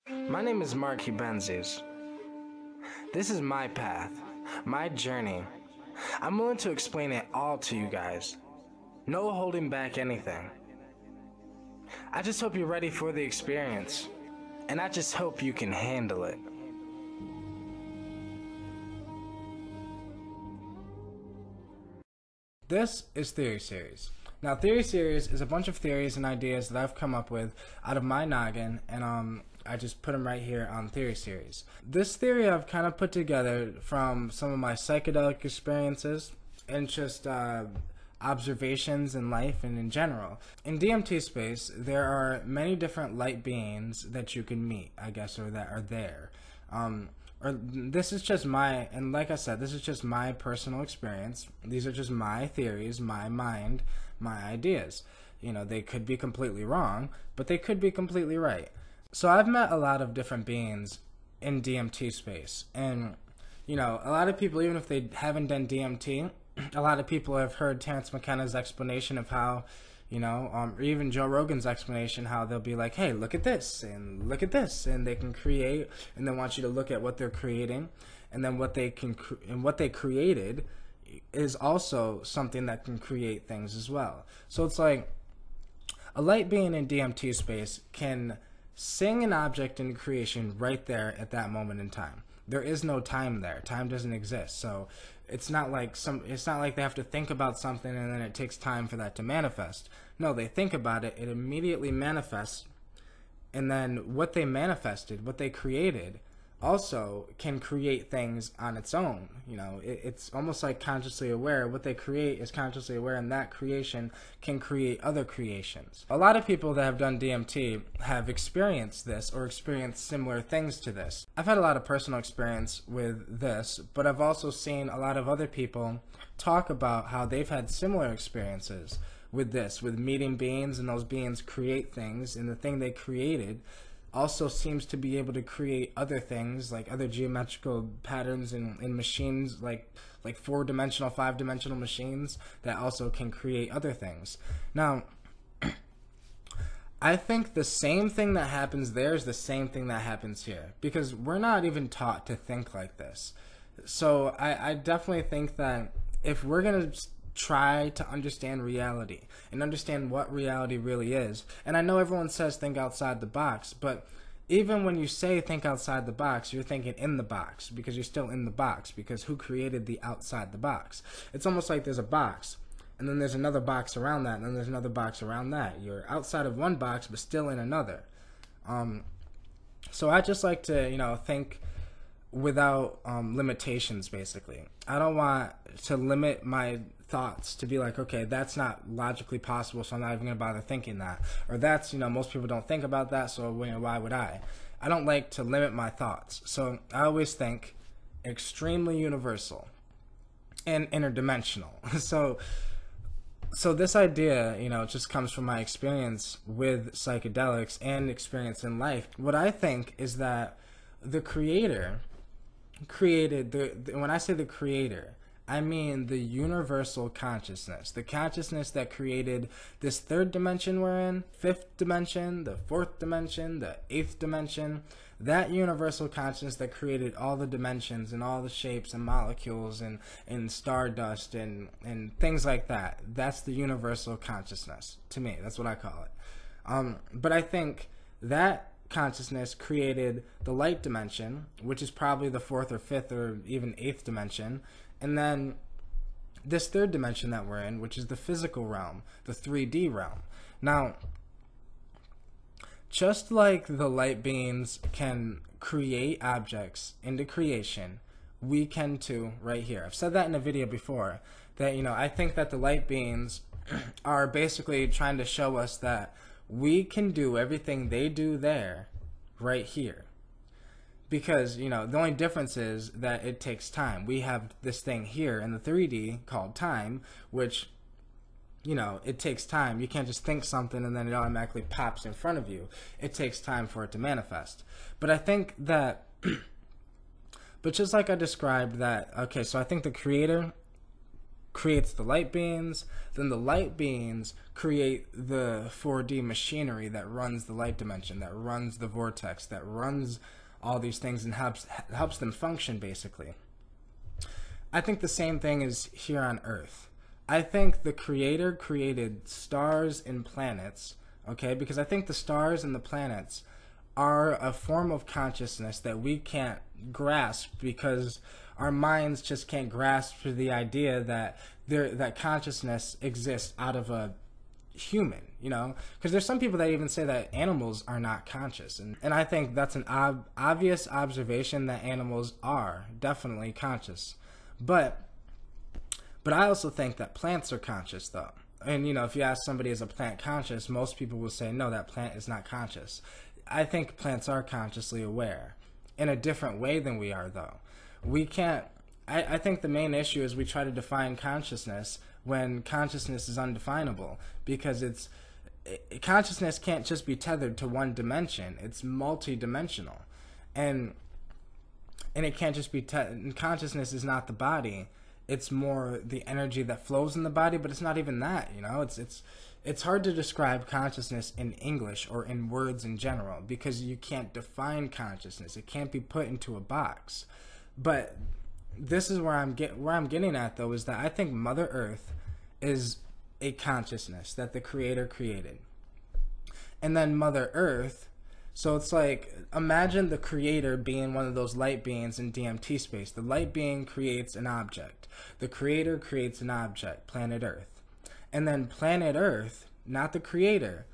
My name is Marky Benzies. This is my path, my journey. I'm willing to explain it all to you guys. No holding back anything. I just hope you're ready for the experience, and I just hope you can handle it. This is Theory Series. Now, Theory Series is a bunch of theories and ideas that I've come up with out of my noggin, and I just put them right here on Theory Series. This theory I've kind of put together from some of my psychedelic experiences and just observations in life and in general. In DMT space, there are many different light beings that you can meet, I guess, or that are there. This is just my, and like I said, this is just my personal experience. These are just my theories, my mind, my ideas. You know, they could be completely wrong, but they could be completely right. So I've met a lot of different beings in DMT space. And, you know, a lot of people, even if they haven't done DMT, a lot of people have heard Terence McKenna's explanation of how, you know, or even Joe Rogan's explanation, how they'll be like, hey, look at this, and look at this, and they can create, and they want you to look at what they're creating, and then what they can, and what they created is also something that can create things as well. So it's like, a light being in DMT space can sing an object into creation right there at that moment in time. There is no time there. Time doesn't exist. So it's not like they have to think about something and then it takes time for that to manifest. No, they think about it, it immediately manifests, and then what they manifested, what they created, also can create things on its own. You know, it's almost like consciously aware. What they create is consciously aware, and that creation can create other creations. A lot of people that have done DMT have experienced this or experienced similar things to this. I've had a lot of personal experience with this, but I've also seen a lot of other people talk about how they've had similar experiences with this, with meeting beings, and those beings create things, and the thing they created also seems to be able to create other things, like other geometrical patterns in machines, like 4-dimensional, 5-dimensional machines that also can create other things. Now, I think the same thing that happens there is the same thing that happens here, because we're not even taught to think like this. So I definitely think that if we're going to try to understand reality and understand what reality really is. And I know everyone says think outside the box, but even when you say think outside the box, you're thinking in the box, because you're still in the box, because who created the outside the box? It's almost like there's a box, and then there's another box around that, and then there's another box around that. You're outside of one box, but still in another. So I just like to, you know, think without limitations, basically. I don't want to limit my thoughts to be like, okay, that's not logically possible, so I'm not even going to bother thinking that. Or that's, you know, most people don't think about that, so why would I? I don't like to limit my thoughts. So I always think extremely universal and interdimensional. So this idea, you know, just comes from my experience with psychedelics and experience in life. What I think is that the creator created, when I say the creator, I mean the universal consciousness, the consciousness that created this third dimension we're in, fifth dimension, the fourth dimension, the eighth dimension, that universal consciousness that created all the dimensions and all the shapes and molecules and stardust and things like that. That's the universal consciousness, to me. That's what I call it. But I think that consciousness created the light dimension, which is probably the fourth or fifth or even eighth dimension, and then this third dimension that we're in, which is the physical realm, the 3D realm. Now, just like the light beings can create objects into creation, we can too right here. I've said that in a video before, that, you know, I think that the light beings are basically trying to show us that we can do everything they do there right here. Because, you know, the only difference is that it takes time. We have this thing here in the 3D called time, which, you know, it takes time. You can't just think something and then it automatically pops in front of you. It takes time for it to manifest. But I think that, but just like I described that, okay, so I think the creator creates the light beams, then the light beams create the 4D machinery that runs the light dimension, that runs the vortex, that runs all these things and helps them function, basically. I think the same thing is here on Earth. I think the Creator created stars and planets, okay, because I think the stars and the planets are a form of consciousness that we can't grasp because our minds just can't grasp the idea that that consciousness exists out of a human, you know, because there's some people that even say that animals are not conscious, and I think that's an obvious observation that animals are definitely conscious, but I also think that plants are conscious though. And you know, if you ask somebody, is a plant conscious, most people will say no, that plant is not conscious. I think plants are consciously aware in a different way than we are though. We can't, I think the main issue is we try to define consciousness when consciousness is undefinable, because consciousness can't just be tethered to one dimension. It's multi-dimensional, and it can't just be consciousness is not the body. It's more the energy that flows in the body, but it's not even that, you know. It's hard to describe consciousness in English or in words in general because you can't define consciousness. It can't be put into a box. But this is where I'm getting at though, is that I think Mother Earth is a consciousness that the Creator created. And then Mother Earth, so it's like, imagine the Creator being one of those light beings in DMT space. The light being creates an object. The Creator creates an object, planet Earth. And then planet Earth, not the Creator,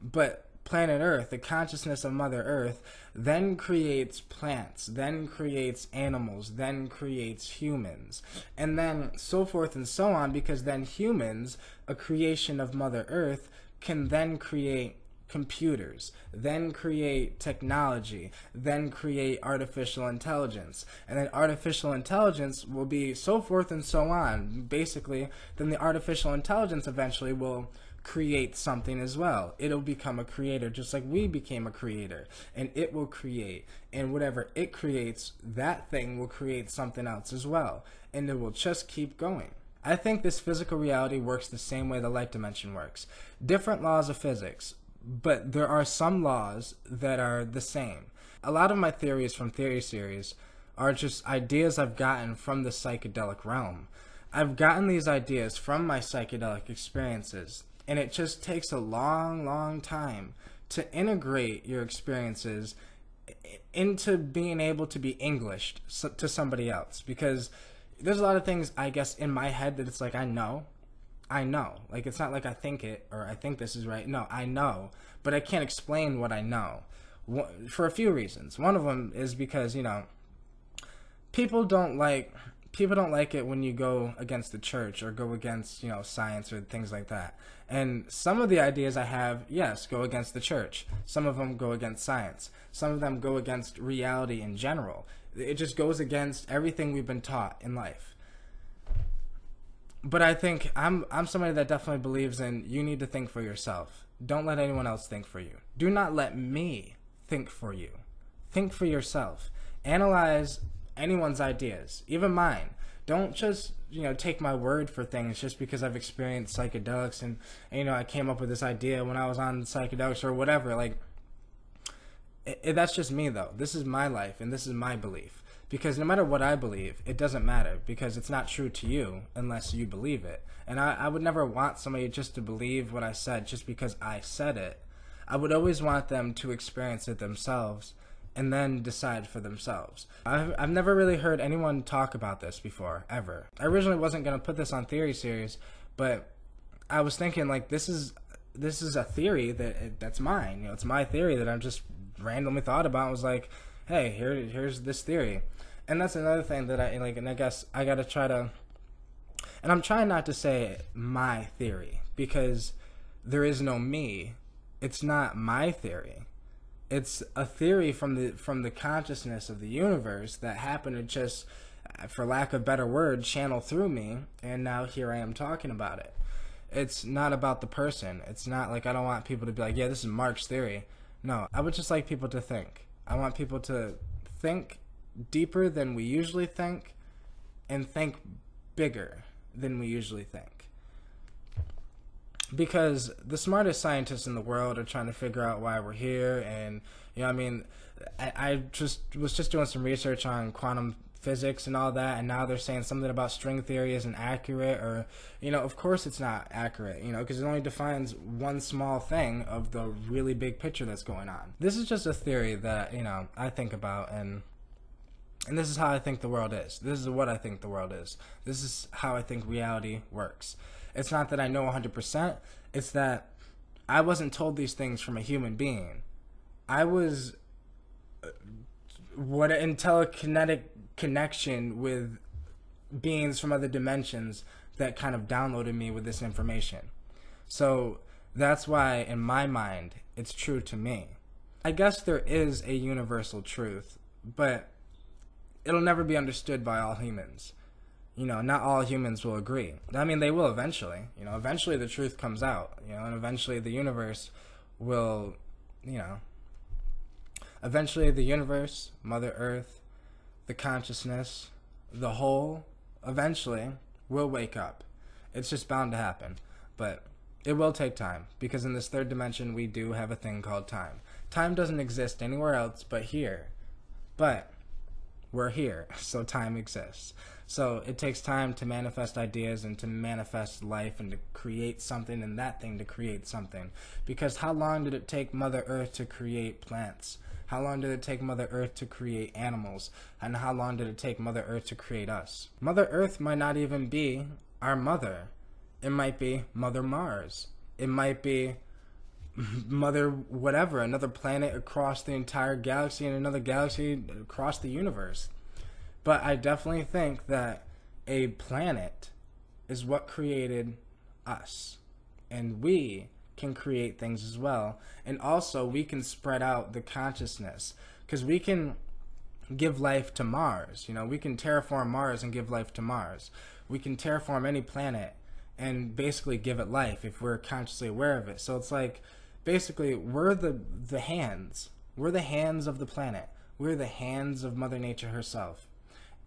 but planet Earth, the consciousness of Mother Earth, then creates plants, then creates animals, then creates humans, and then so forth and so on, because then humans, a creation of Mother Earth, can then create computers, then create technology, then create artificial intelligence, and then artificial intelligence will be so forth and so on. Basically, then the artificial intelligence eventually will create something as well. It'll become a creator, just like we became a creator, and it will create, and whatever it creates, that thing will create something else as well, and it will just keep going. I think this physical reality works the same way the light dimension works. Different laws of physics, but there are some laws that are the same. A lot of my theories from Theory Series are just ideas I've gotten from the psychedelic realm. I've gotten these ideas from my psychedelic experiences, and it just takes a long, long time to integrate your experiences into being able to be Englished to somebody else. Because there's a lot of things, I guess, in my head that it's like, I know. Like, it's not like I think it, or I think this is right. No, I know. But I can't explain what I know. For a few reasons. One of them is because, you know, people don't like it when you go against the church or go against, you know, science or things like that. And some of the ideas I have, yes, go against the church. Some of them go against science. Some of them go against reality in general. It just goes against everything we've been taught in life. But I think I'm somebody that definitely believes in you need to think for yourself. Don't let anyone else think for you. Do not let me think for you. Think for yourself. Analyze anyone's ideas, even mine. Don't just, you know, take my word for things just because I've experienced psychedelics and you know, I came up with this idea when I was on psychedelics or whatever. Like, that's just me though. This is my life and this is my belief. Because no matter what I believe, it doesn't matter because it's not true to you unless you believe it. And I would never want somebody just to believe what I said just because I said it. I would always want them to experience it themselves and then decide for themselves. I've never really heard anyone talk about this before, ever. I originally wasn't going to put this on Theory Series, but I was thinking, like, this is a theory that's mine. You know, it's my theory that I've just randomly thought about and was like, hey, here's this theory. And that's another thing that I like, and I guess I gotta try to, and I'm trying not to say my theory, because there is no me. It's not my theory. It's a theory from the consciousness of the universe that happened to just, for lack of a better word, channel through me, and now here I am talking about it. It's not about the person. It's not like I don't want people to be like, yeah, this is Mark's theory. No, I would just like people to think. I want people to think deeper than we usually think and think bigger. than we usually think. Because the smartest scientists in the world are trying to figure out why we're here, and I was just doing some research on quantum physics and all that, and now they're saying something about string theory isn't accurate, or of course it's not accurate, because it only defines one small thing of the really big picture that's going on. This is just a theory that I think about, and this is how I think the world is. This is what I think the world is. This is how I think reality works. It's not that I know 100%. It's that I wasn't told these things from a human being. I was in telekinetic connection with beings from other dimensions that kind of downloaded me with this information. So that's why, in my mind, it's true to me. I guess there is a universal truth, but it'll never be understood by all humans. Not all humans will agree. I mean, they will eventually. Eventually the truth comes out, and eventually the universe will, eventually the universe, Mother Earth, the consciousness, the whole, eventually will wake up. It's just bound to happen. But it will take time, because in this third dimension we do have a thing called time. Time doesn't exist anywhere else but here. But we're here, so time exists. So it takes time to manifest ideas and to manifest life and to create something, and that thing to create something. Because how long did it take Mother Earth to create plants? How long did it take Mother Earth to create animals? And how long did it take Mother Earth to create us? Mother Earth might not even be our mother. It might be Mother Mars. It might be Mother whatever, another planet across the entire galaxy and another galaxy across the universe. But I definitely think that a planet is what created us. And we can create things as well. And also we can spread out the consciousness, because we can give life to Mars. We can terraform Mars and give life to Mars. We can terraform any planet and basically give it life if we're consciously aware of it. So it's like, basically, we're the hands. We're the hands of the planet. We're the hands of Mother Nature herself.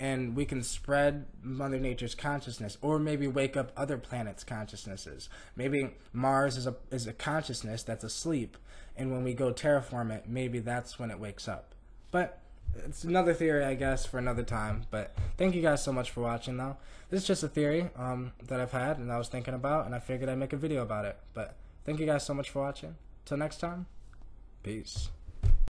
And we can spread Mother Nature's consciousness, or maybe wake up other planets' consciousnesses. Maybe Mars is a consciousness that's asleep, and when we go terraform it, maybe that's when it wakes up. But it's another theory, I guess, for another time. But thank you guys so much for watching, though. This is just a theory that I've had and I was thinking about, and I figured I'd make a video about it. But thank you guys so much for watching. Till next time, peace.